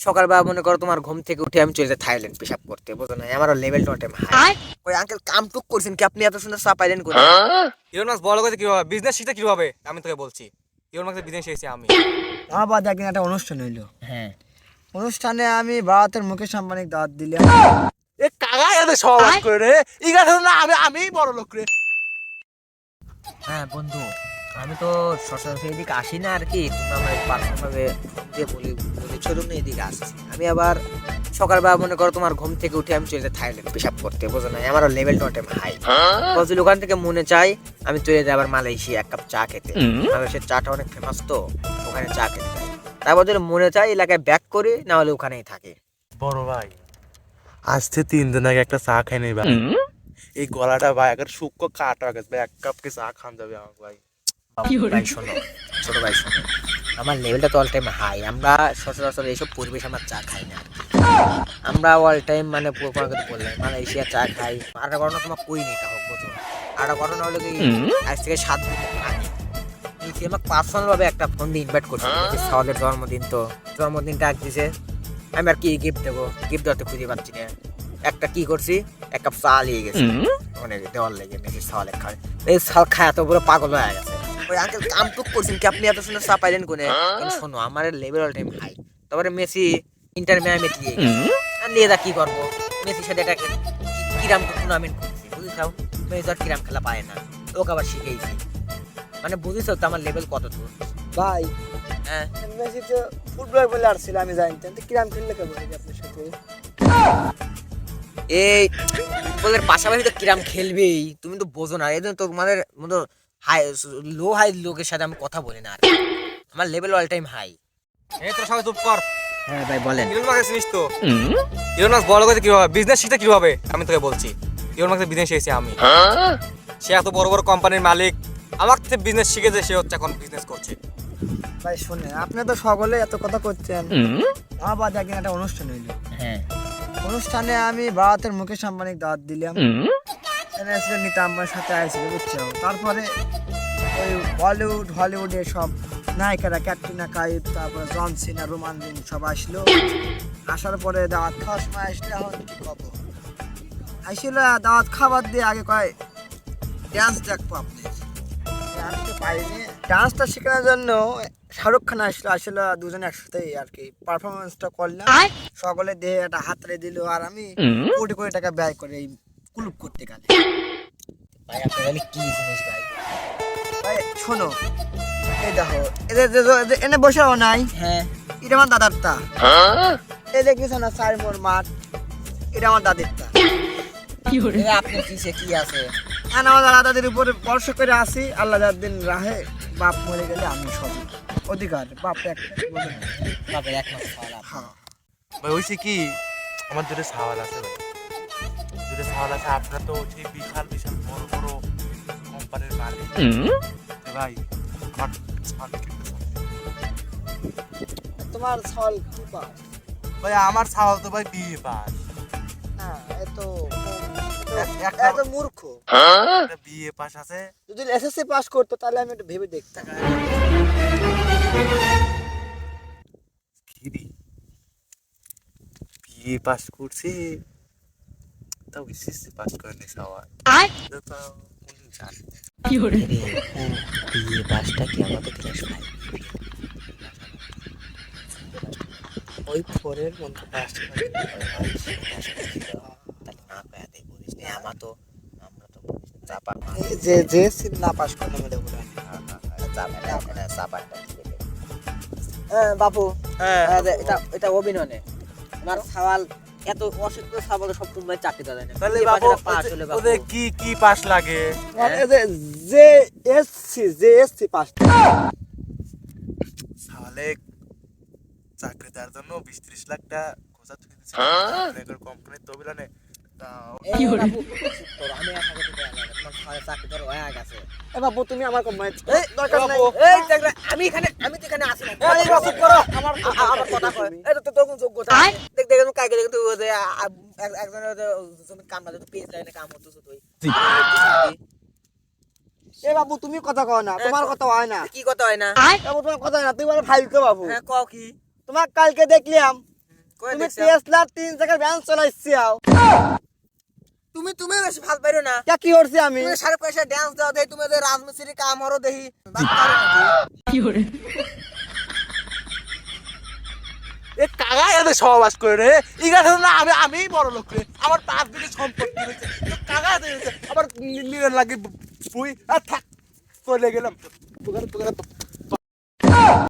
সকালবেলা মনে করো তোমার ঘুম থেকে উঠে আমি চলে যাই থাইল্যান্ড পেশাব করতে, বুঝো না? আমার লেভেল টোটেম হাই। ওই আঙ্কেল কাম টুক করছেন কি আপনি? এত সুন্দর চা পাইলেন কোথায়? ইলন মাস্ক বড় কথা কিভাবে বিজনেস শিখতে কিভাবে আমি তোকে বলছি। ইলন মাস্কের বিজনেস শিখেছি আমি। আবার একদিন একটা অনুষ্ঠান হইলো। হ্যাঁ, অনুষ্ঠানে আমি ভারতের মুকেশ আম্বানিকে দাওয়াত দিলাম। এ কাগা এদের সব করে রে ইগা না আমি বড় লোক রে। হ্যাঁ বন্ধু, আমি তো সচরাচর এদিকে আসি না আর কি। তুমি আমার পার্সোনালভাবে ফোন দিয়ে বলেছো তুমি এদিকে আসছি। আমি আবার সকালবেলা মনে করো তোমার ঘুম থেকে উঠে আমি চলে যাই থাইল্যান্ড পেশাব করতে, বুঝো না? আমার লেভেল টোটেম হাই। বলছিল ওখান থেকে মনে চাই আমি চলে যাই আবার মালয়েশিয়া এক কাপ চা খেতে। বাংলাদেশের চাটা অনেক ফেমাস, তো ওখানে চা খেতে যাই। তারপর যদি মনে চাই এলাকায় ব্যাক করি, না হলে ওখানেই থাকে। বড় ভাই, আজকে 3 দিন আগে একটা চা খাই নাই ভাই। এই গলাটা ভাই একটা শুক্কো কাটা গেছে ভাই, 1 কাপ কি চা খান যাবে আমার ভাই? ভাই শোনো, ছোট ভাই শোনো, আমার লেভেলটা তো অল টাইম হাই। আমরা সচরাচর এইসব পরিবেশ আমার চা খাই না আর কি। আমরা অল টাইম মানে বললাম মালয়েশিয়া চা খাই। আর একটা ঘটনা তোমার কই নি হোক, বুঝো? আর একটা ঘটনা হলো কি, আজ থেকে 7 দিন আগে সে আমাকে পার্সোনাল ভাবে একটা ফোন দিয়ে ইনভাইট করছে। সওয়ালের জন্মদিন, তো জন্মদিনটা আগ দিছে। আমি আর কি গিফট দেবো, গিফট দেওয়াতে খুঁজে পাচ্ছি না। একটা কি করছি, 1 কাপ চা নিয়ে গেছি মানে দেওয়ার লেগে মেসি সওয়ালের খায়। এই সাল খায় তো পুরো পাগল হয়ে গেছে। ওই আঙ্কেল কাম টুক করছেন কি আপনি? এত সুন্দর চা পাইলেন কোনে? শোনো, আমার লেভেল অল টাইম হাই। তারপরে মেসি ইন্টার মিয়ামি দিয়ে গেছে। আর নিয়ে যা কি করবো, মেসির সাথে একটা কিরাম টুর্নামেন্ট করছি, বুঝেছাও? মেসি আর কিরাম খেলা পায় না, ওকে আবার শিখেইছি। মানে বুঝেছো তো আমার লেভেল কত দূর? ভাই, হ্যাঁ, মেসি তো ফুটবল বলে আসছিল, আমি জানতাম তো কিরাম খেললে কেমন হবে আপনার সাথে। এই ফুটবলের পাশাপাশি তো কিরাম খেলবেই, তুমি তো বোঝো না। এই জন্য তো তোমাদের মতো হাই হাই লোকের সাথে আমি কথা বলি না আর। আমার লেভেল অল টাইম হাই। এই তোরা সবাই চুপ কর। হ্যাঁ ভাই বলেন। ইলন মাস্ক চিনিস তো? ইলন মাস্ক বড় কথা কিভাবে বিজনেস শিখতে কিভাবে আমি তোকে বলছি। ইলন মাস্কের বিজনেস শিখেছি আমি। সে এত বড় বড় কোম্পানির মালিক, আমার থেকে বিজনেস শিখেছে, সে হচ্ছে এখন বিজনেস করছে। ভাই শুনে, আপনি তো সকলে এত কথা করছেন। আবার একদিন একটা অনুষ্ঠান হইলো। হ্যাঁ, অনুষ্ঠানে আমি ভারতের মুকেশ আম্বানিকে দাওয়াত দিলাম। এসে নিতা আম্বানির সাথে আসছিল, বুঝছো? তারপরে ওই বলিউড হলিউডের সব নায়িকারা, ক্যাটরিনা কাইফ, তারপরে জন সিনা, রোমান রিন সব আসলো। আসার পরে দাওয়াত খাওয়ার সময় আসলে এখন কি খবর আসছিল, দাওয়াত খাবার দিয়ে আগে কয় ডান্স দেখবো আপনি। আমি তো পারিনি ডান্সটা শেখানোর জন্য। শাহরুখ খান আসলো, আসলে দুজনে একসাথে আর কি পারফরমেন্সটা করলাম। সকলে দেহে একটা হাত রে দিল, আর আমি কোটি কোটি টাকা ব্যয় করে এই কুলুপ করতে গেলে। ভাই আপনি তাহলে কি জিনিস ভাই? ভাই শোনো, এই দেখো, এদের এনে বসেও নাই। হ্যাঁ, এটা আমার দাদারটা। এই দেখেছো না সাইমোর মাঠ, এটা আমার দাদিরটা। আপনি কিসে কি আছে? হ্যাঁ, আমার দাদা দাদির উপরে ভরসা করে আসি। আল্লাহ যার দিন রাহে, বাপ মরে গেলে আমি সব অধিকার বাপ একটা বলে না। বাপের এক মাস খাওয়া। হ্যাঁ ভাই হয়েছে কি, আমার দুটো সাওয়াল আছে ভাই, দুটো সাওয়াল আছে। আপনারা তো সেই বিশাল বিশাল বড় বড় কোম্পানির মালিক ভাই, আমার সাওয়াল কিনতে চাই। তোমার ছল কি পাস? ভাই আমার সাওয়াল তো ভাই বিয়ে পাস, হ্যাঁ, এত একটা মূর্খ। একটা বিয়ে পাস আছে। যদি এসএসসি পাস করতো তাহলে আমি একটু ভেবে দেখতাম। খিরি বিয়ে পাস করছে, তাও এসএসসি পাস করেনি সাওয়াল। বিয়ে বাসটা কি আমাদের ক্লাস 5? ওই ফোরের মধ্যে পাস করে। তাহলে না পেয়াতে বলিস না, আমরা তো চাপা যে যে সিট না পাস করলে মেরে বলে। চাপাটা। হ্যাঁ বাপু, হ্যাঁ এটা এটা অভিনয়। আমার সওয়াল এত অসুস্থ সওয়াল সব সময় চাকরি দেয় না। তাহলে বিয়ে বাবু বাসটা পাস হলে বাবু। ওদের কি কি পাস লাগে? যে এসসি পাস। সাওয়ালে চাকরি দেওয়ার জন্য 20-30 লাখ টাকা খোঁজা তুলে দিচ্ছে কোম্পানির তহবিলে। এই বাবু, চুপ করো, আমি আর থাকতে দেয়া লাগে। তোমার সওয়ালের চাকরি ধরো হয়ে গেছে। এ বাপু, তুমি আমার কোম্পানি দরকার নাই। এই দেখলে আমি তো এখানে আসি না। এই বাবু, চুপ করো। আমার কথা কয়। এটা তো তোর কোন যোগ্যতা? দেখ দেখ তুমি কাকে দেখে তুই ওই যে একজনের জমি কাম না তুই পেজ লাইনে কাম করতেছ তুই। এ বাবু, তুমি কথা কও না, তোমার কথা হয় না। কি কথা হয় না? বাবু তোমার কথা হয় না, তুমি বলো ফাইলকে বাবু। হ্যাঁ কও কি? তোমার কালকে দেখলাম কই তুমি দেখছো? টেসলার 3 জায়গায় ভ্যান চালাইছিও তুমি বেশি ভাল পাইরো না। কে কি করছি আমি তুমি সারে পয়সা ডান্স দাও দেই, তুমি রাজমিস্ত্রি কাম হরো দেহি। এ কাকা এদের সহবাস করে রে ইগাছ না আমি বড় লোক রে আমার 5 বিঘে সম্পত্তি রয়েছে কাকা এদের আমার নিয়ে লাগে বুই আর থাক চলে গেলাম তোর